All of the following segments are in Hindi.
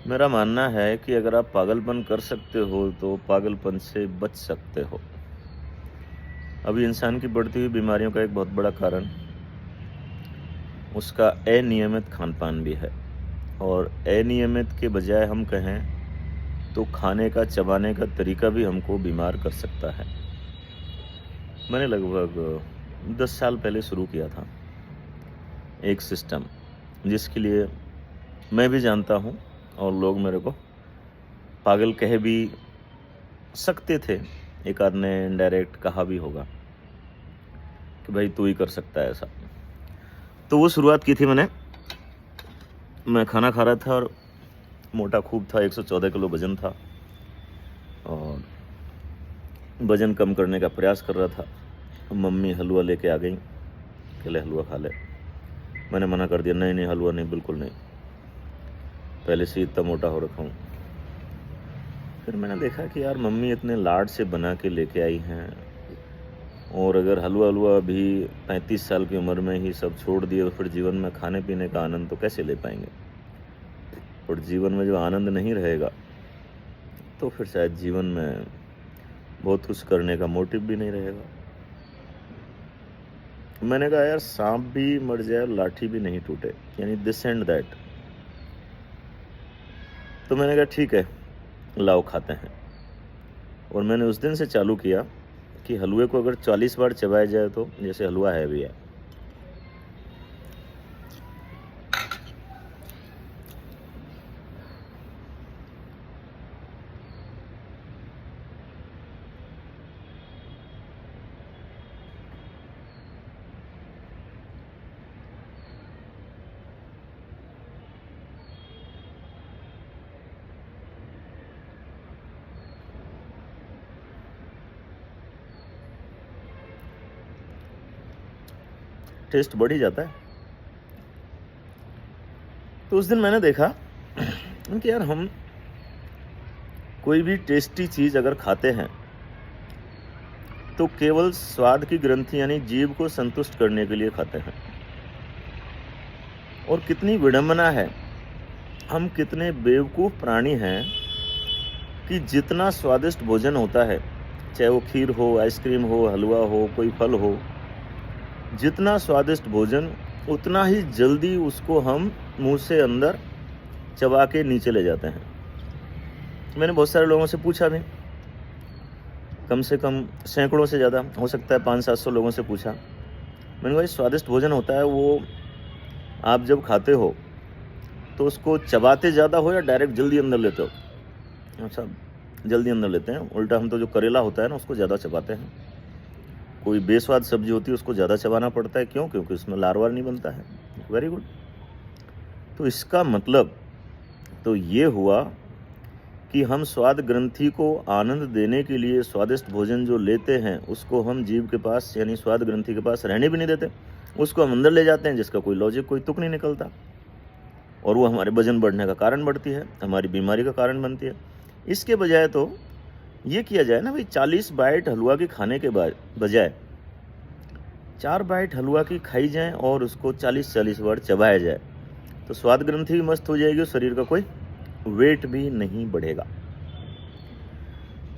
मेरा मानना है कि अगर आप पागलपन कर सकते हो तो पागलपन से बच सकते हो। अभी इंसान की बढ़ती हुई बीमारियों का एक बहुत बड़ा कारण उसका अनियमित खान-पान भी है और अनियमित के बजाय हम कहें तो खाने का, चबाने का तरीका भी हमको बीमार कर सकता है। मैंने लगभग 10 साल पहले शुरू किया था एक सिस्टम जिसके लिए मैं भी जानता हूँ और लोग मेरे को पागल कह भी सकते थे। एक आध ने इनडायरेक्ट कहा भी होगा कि भाई तू ही कर सकता है ऐसा। तो वो शुरुआत की थी मैंने। मैं खाना खा रहा था और मोटा खूब था, 114 किलो वज़न था और वज़न कम करने का प्रयास कर रहा था। मम्मी हलवा लेके आ गईं कि ले हलवा खा ले। मैंने मना कर दिया, नहीं हलवा नहीं, बिल्कुल नहीं, पहले से ही इतना मोटा हो रखा हूँ। फिर मैंने देखा कि यार मम्मी इतने लाड से बना के लेके आई हैं और अगर हलवा भी 35 साल की उम्र में ही सब छोड़ दिए तो फिर जीवन में खाने पीने का आनंद तो कैसे ले पाएंगे। और जीवन में जो आनंद नहीं रहेगा तो फिर शायद जीवन में बहुत कुछ करने का मोटिव भी नहीं रहेगा। मैंने कहा यार सांप भी मर जाए लाठी भी नहीं टूटे, यानी दिस एंड दैट। तो मैंने कहा ठीक है, लाओ खाते हैं। और मैंने उस दिन से चालू किया कि हलवे को अगर 40 बार चबाया जाए तो जैसे हलवा है भी है। टेस्ट बढ़ ही जाता है। तो उस दिन मैंने देखा कि यार हम कोई भी टेस्टी चीज़ अगर खाते हैं तो केवल स्वाद की ग्रंथि यानी जीभ को संतुष्ट करने के लिए खाते हैं। और कितनी विडंबना है, हम कितने बेवकूफ़ प्राणी हैं कि जितना स्वादिष्ट भोजन होता है, चाहे वो खीर हो, आइसक्रीम हो, हलवा हो, कोई फल हो, जितना स्वादिष्ट भोजन उतना ही जल्दी उसको हम मुंह से अंदर चबा के नीचे ले जाते हैं। मैंने बहुत सारे लोगों से पूछा भी, कम से कम सैकड़ों से ज़्यादा, हो सकता है 500-700 लोगों से पूछा। मैंने कहा स्वादिष्ट भोजन होता है वो आप जब खाते हो तो उसको चबाते ज़्यादा हो या डायरेक्ट जल्दी अंदर लेते हो। अच्छा, जल्दी अंदर लेते हैं। उल्टा हम तो जो करेला होता है ना उसको ज़्यादा चबाते हैं। कोई बेस्वाद सब्जी होती है उसको ज़्यादा चबाना पड़ता है। क्यों? क्योंकि उसमें लार-वार नहीं बनता है। Very good. तो इसका मतलब तो ये हुआ कि हम स्वाद ग्रंथि को आनंद देने के लिए स्वादिष्ट भोजन जो लेते हैं उसको हम जीभ के पास यानी स्वाद ग्रंथि के पास रहने भी नहीं देते, उसको हम अंदर ले जाते हैं जिसका कोई लॉजिक, कोई तुक नहीं निकलता। और वो हमारे वजन बढ़ने का कारण बढ़ती है, हमारी बीमारी का कारण बनती है। इसके बजाय तो ये किया जाए ना भाई, 40 बाइट हलवा की खाने के बजाय 4 बाइट हलवा की खाई जाए और उसको 40-40 बार चबाया जाए तो स्वाद ग्रंथि भी मस्त हो जाएगी और शरीर का कोई वेट भी नहीं बढ़ेगा।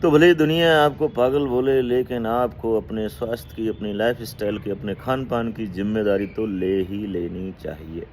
तो भले ही दुनिया आपको पागल बोले, लेकिन आपको अपने स्वास्थ्य की, अपनी लाइफस्टाइल की, अपने खान पान की जिम्मेदारी तो ले ही लेनी चाहिए।